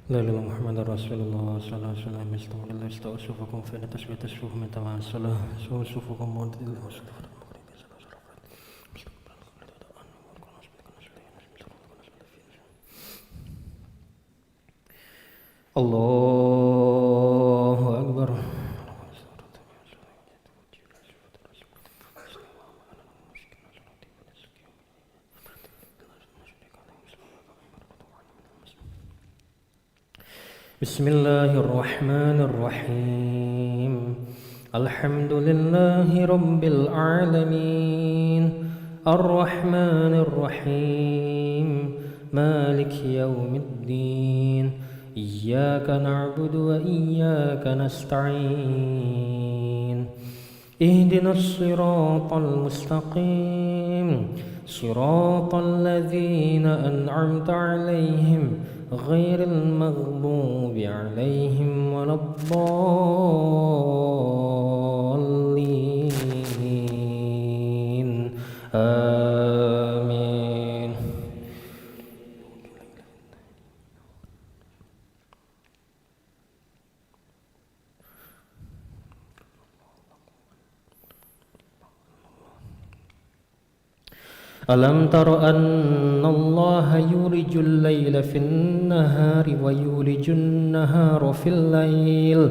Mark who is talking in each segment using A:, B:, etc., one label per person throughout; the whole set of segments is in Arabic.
A: لا إله إلا محمد رسول الله صلى الله عليه وسلم. استغفر الله استوى صفوفكم فإن تسوية الصفوف من تمام الصلاة. سووا صفوفكم وانتظروا الله صلاة المغرب. الله أكبر. بسم الله الرحمن الرحيم. الحمد لله رب العالمين الرحمن الرحيم مالك يوم الدين إياك نعبد وإياك نستعين اهدنا الصراط المستقيم صراط الذين أنعمت عليهم غير المغضوب عليهم ولا الضالين آمين. ألم تر أن الله يولج الليل في النهار ويولج النهار في الليل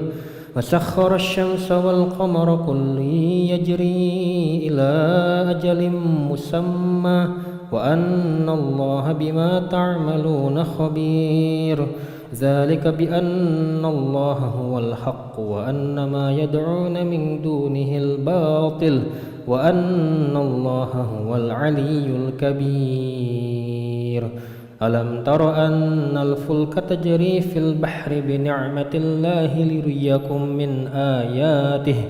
A: وسخر الشمس والقمر كل يجري إلى أجل مسمى وأن الله بما تعملون خبير. ذلك بأن الله هو الحق وأن ما يدعون من دونه الباطل وأن الله هو العلي الكبير. ألم تر أن الفلك تجري في البحر بنعمة الله ليريكم من آياته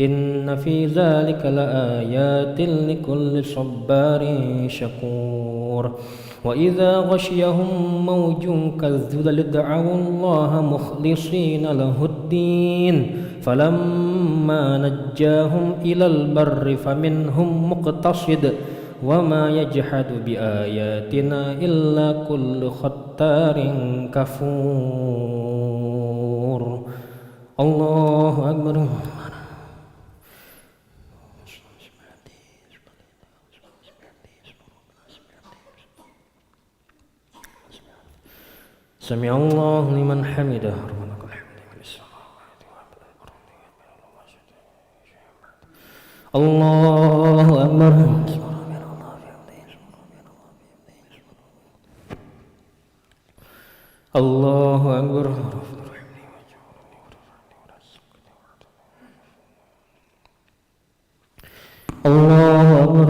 A: إن في ذلك لآيات لكل صبار شكور. وإذا غشيهم موج كالظلل دعوا الله مخلصين له الدين فلما نجاهم إلى البر فمنهم مقتصد وما يجحد بآياتنا إلا كل ختار كفور. الله أكبر. سمع الله لمن حمده. الله أكبر. الله أكبر. الله أكبر.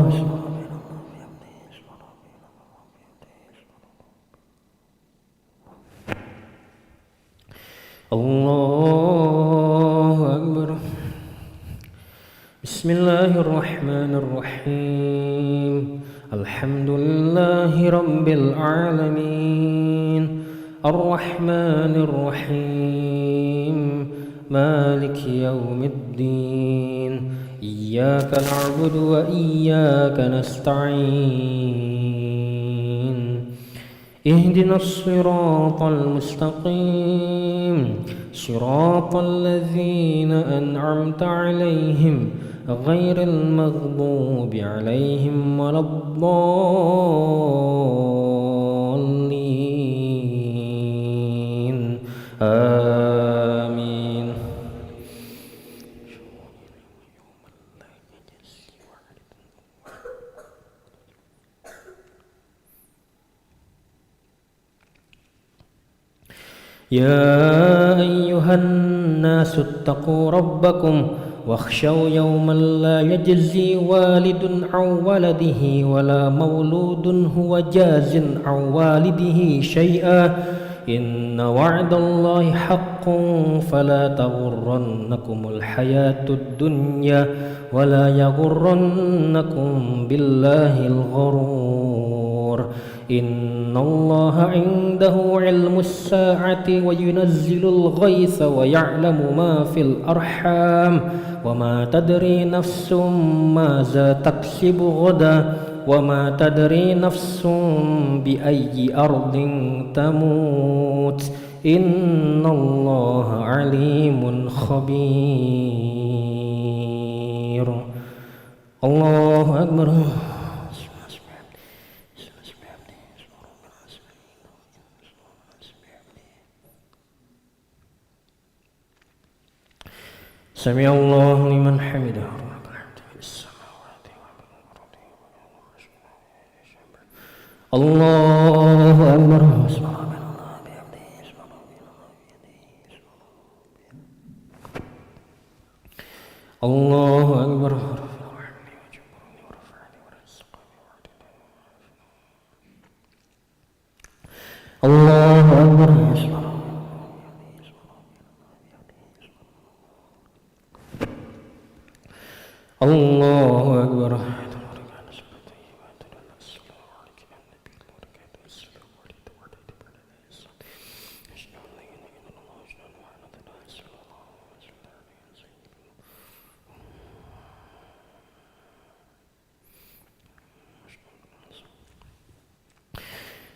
A: الله أكبر. بسم الله الرحمن الرحيم. الحمد لله رب العالمين الرحمن الرحيم مالك يوم الدين إياك نعبد وإياك نستعين اهدنا الصراط المستقيم صراط الذين أنعمت عليهم غير المغضوب عليهم ولا الضالين آمين. يا أيها الناس اتقوا ربكم واخشوا يوما لا يجزي والد عن ولده ولا مولود هو جاز عن والده شيئا إن وعد الله حق فلا تغرنكم الحياة الدنيا ولا يغرنكم بالله الغرور. إن الله عنده علم الساعة وينزل الغيث ويعلم ما في الأرحام وما تدري نفس ماذا تكسب غدا وما تدري نفس بأي أرض تموت إن الله عليم خبير. الله أكبر. سمع الله لمن حمده. الله أكبر. الله أكبر. الله أكبر. الله أكبر.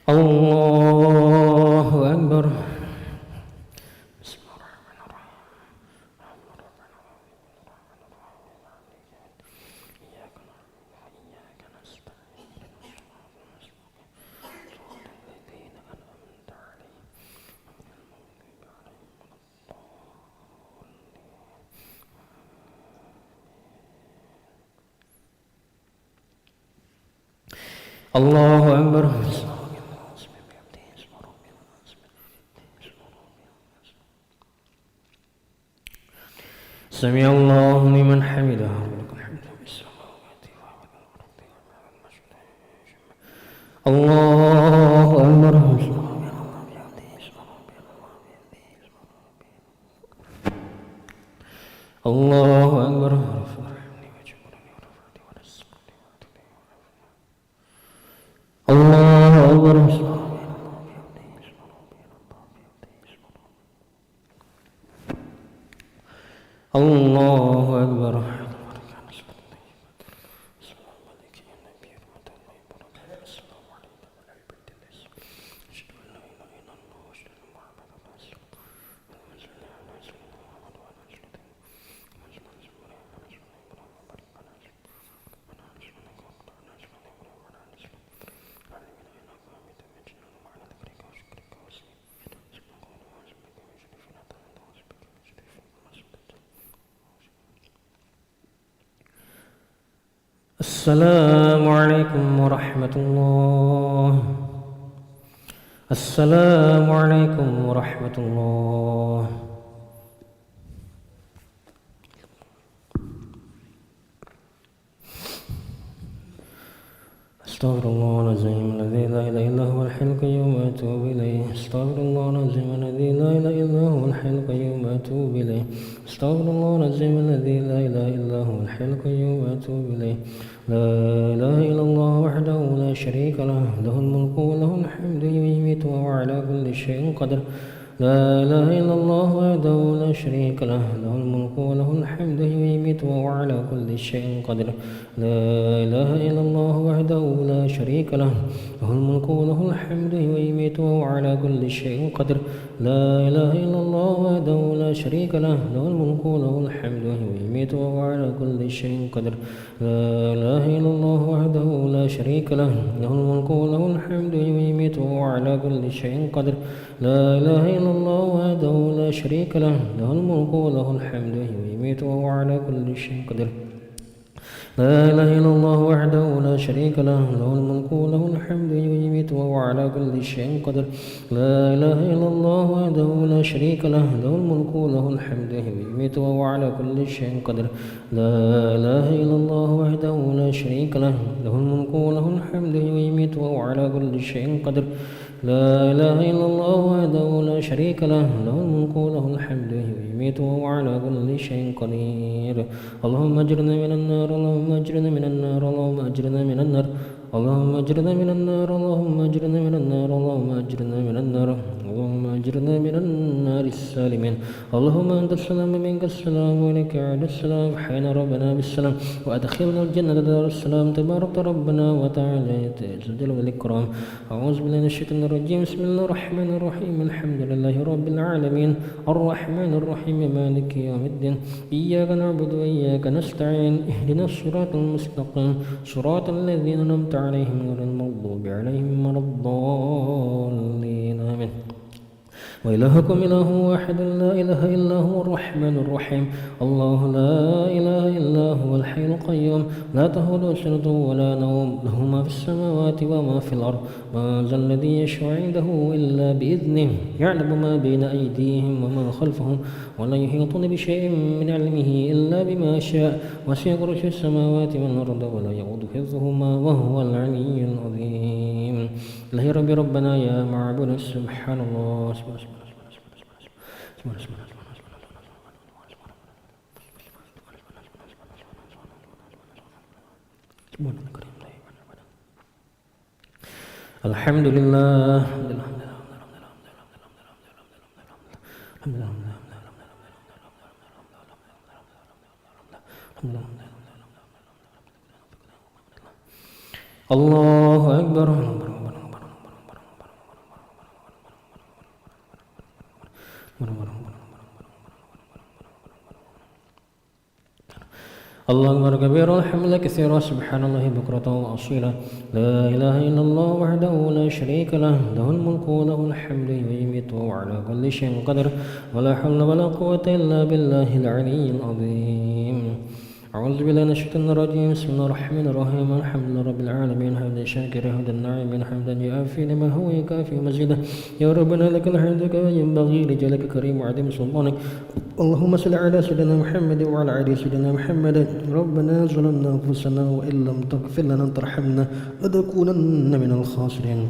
A: الله أكبر. الله أكبر. سمع الله لمن حمده. الله أكبر. الله أكبر. الله أكبر. الله أكبر. السلام عليكم ورحمة الله. السلام عليكم ورحمة الله. استغفر الله العظيم الذي لا إله إلا هو الحي القيوم وأتوب إليه. استغفر الله العظيم الذي لا إله إلا هو الحي القيوم وأتوب إليه. استغفر الله العظيم الذي لا إله إلا هو الحي القيوم وأتوب إليه. لا إله إلا الله وحده لا شريك له، له الملك وله الحمد يميت وهو على كل شيء قدير. لا إله إلا الله وحده لا شريك له، له الملك وله الحمد يميت وهو على كل شيء قدير. لا إله إلا الله وحده لا شريك له، له الملك وله الحمد يميت وهو على كل شيء قدير. لا إله إلا الله وحده لا شريك له، له الملك وله الحمد يميت وهو على كل شيء قدير. لا إله إلا الله وحده لا شريك له، له الملك وله الحمد يميت وهو على كل شيء قدير. لا إله إلا الله وحده لا شريك له، له الملك وله الحمد يميت وهو على كل شيء قدير. لا إله إلا الله وحده لا شريك له، له الملك وله الحمد يميت وهو على كل شيء قدير. لا إله إلا الله وحده لا شريك له، له الملك وله الحمد يميت وهو على كل شيء قدير. لا إله إلا الله وحده لا شريك له، له الملك وله الحمد يميت وهو على كل شيء قدير. لا إله إلا الله وحده لا شريك له، له الملك وله الحمد يميت وهو على كل شيء قدير. اللهم أجرنا من النار، اللهم أجرنا من النار، اللهم أجرنا من النار، اللهم أجرنا من النار اللهم أجرنا من النار اللهم أجرنا من النار اللهم أجرنا من النار السالمين اللهم أنت السلام منك السلام وإليك يعود السلام حين ربنا بالسلام وأدخلنا الجنة دار السلام تبارك ربنا وتعالى الجلال والإكرام أعوذ بالله من الشيطان الرجيم بسم الله الرحمن الرحيم الحمد لله رب العالمين الرحمن الرحيم مالك يوم الدين إياك نعبد وإياك نستعين اهدنا الصراط المستقيم صراط الذين أنعمت عليهم غير المغضوب عليهم ولا الضالين آمين وإلهكم إله واحد لا إله إلا هو الرحمن الرحيم الله لا إله إلا هو الحي القيوم لا تأخذه سنة ولا نوم له ما في السماوات وما في الأرض ما ذا الذي يشفع عنده إلا بإذنه يعلم ما بين أيديهم وما خلفهم ولا يحيطون بشيء من علمه إلا بما شاء وسع كرسي السماوات والأرض ولا يؤود حفظهما وهو العلي العظيم الله ربي ربنا يا معبود سبحان الله الحمد لله الله أكبر الله أكبر كبيرا الحمد كثيرا سبحان الله بكرة وأصيلا لا إله إلا الله وحده لا شريك له له الملك وله الحمد يميت وعلى كل شيء قدر ولا حول ولا قوة إلا بالله العلي العظيم أعوذ بالله من الشيطان الرجيم بسم الله الرحمن الرحيم الحمد لله رب العالمين حمدا شاكرا حمدا ناعما حمدا يعافي لما هو يكافي مزيدا يا ربنا لك الحمد كما ينبغي لجلالك كريم وعظيم سلطانك اللهم صل على سيدنا محمد وعلى آل سيدنا محمد ربنا ظلمنا أنفسنا وإن لم تغفر لنا وترحمنا لنكونن من الخاسرين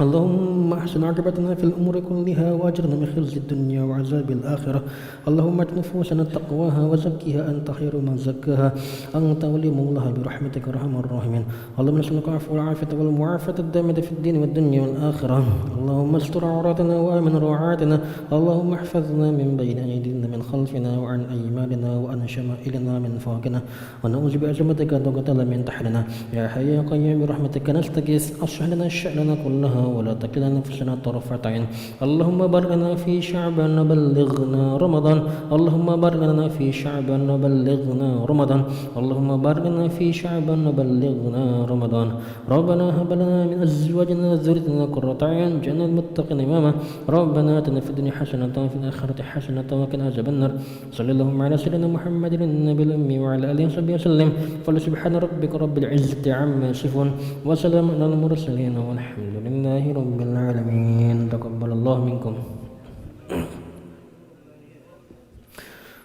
A: اللهم احسن عاقبتنا في الامور كلها واجرنا من خزي الدنيا وعذاب الاخره اللهم ات نفوسنا تقواها وزكها انت خير من زكاها انت ولي مولاها برحمتك ارحم الراحمين اللهم نسالك العفو والعافيه والمعافاه الدائمه في الدين والدنيا والاخره اللهم استر عوراتنا وامن روعاتنا اللهم احفظنا من بين ايدينا من خلفنا وعن ايماننا وعن شمائلنا من فوقنا ونعوذ بعظمتك ان نقتل من تحتنا يا حي يا قيوم برحمتك نستغيث اصلح لنا شاننا كلها ولا تكلنا نفسنا طرفة عين اللهم بارك لنا في شعبان وبلغنا رمضان اللهم بارك لنا في شعبان وبلغنا رمضان اللهم بارك لنا في شعبان وبلغنا رمضان ربنا هب لنا من ازواجنا وذريتنا قرة اعين واجعلنا للمتقين اماما ربنا اتنا في الدنيا حسنة وفي الاخرة حسنة وقنا عذاب النار صلى اللهم على سيدنا محمد النبي الامي وعلى اله وصحبه وسلم فلسبحان ربك رب العزة عما يصفون وسلام على المرسلين والحمد لله رب العالمين تقبل الله منكم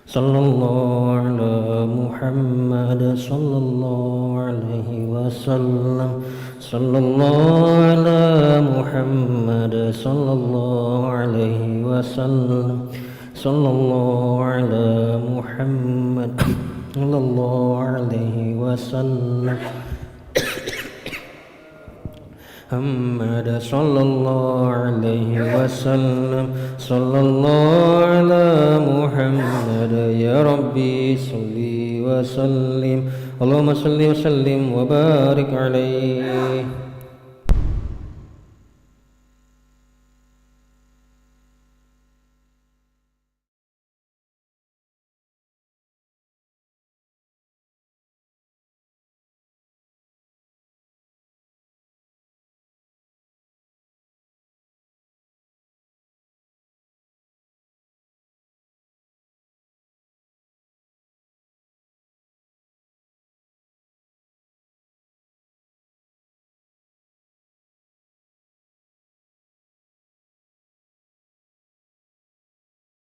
A: صلى الله على محمد صلى الله عليه وسلم صلى الله على محمد صلى الله عليه وسلم صلى الله على محمد صلى الله عليه وسلم محمد صلى الله عليه وسلم صلى الله على محمد يا ربي صل وسلم اللهم صل وسلم وبارك عليه